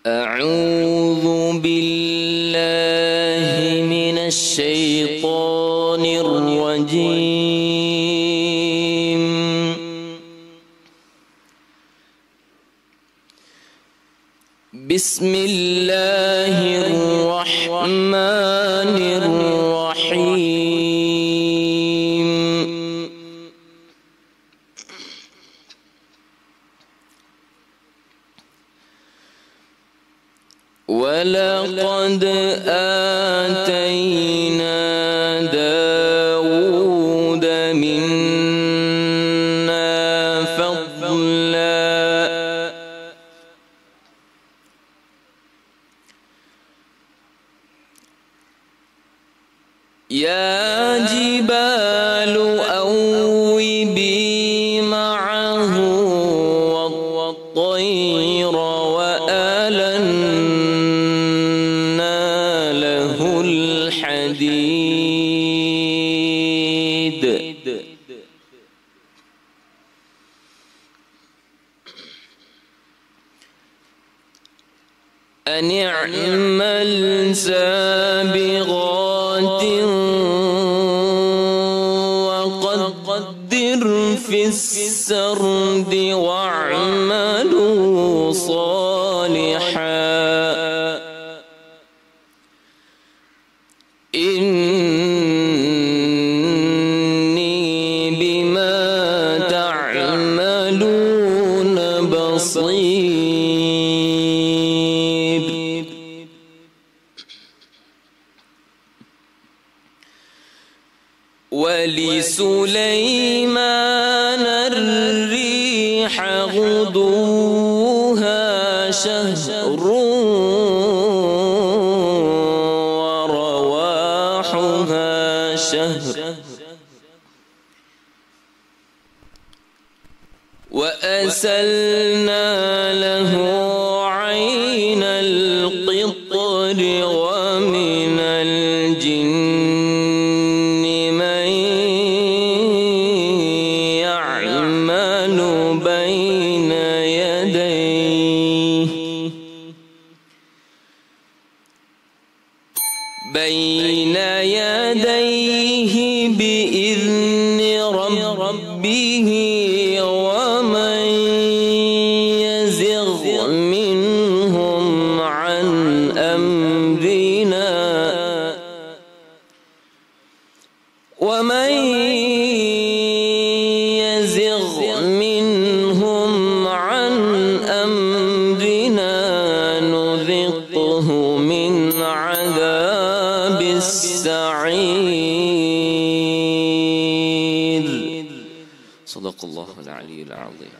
أعوذ بالله من الشيطان الرجيم. بسم الله الرحمن الرحيم. ولقد آتينا داود منا فضلا يا جبال أوبي معه والطير وألنا له الحديد أن اعمل سابغات وقدر في السرد واعملوا صالحا إني بما تعملون بصير. ولسليمان الريح غدوها شهر ورواحها شهر وأسلنا له عين القطر ومن الجن من يعمل بين يديه بإذن ربه ومن يزغ منهم عن أمرنا نذقه من عذاب السعير. صدق الله العلي العظيم.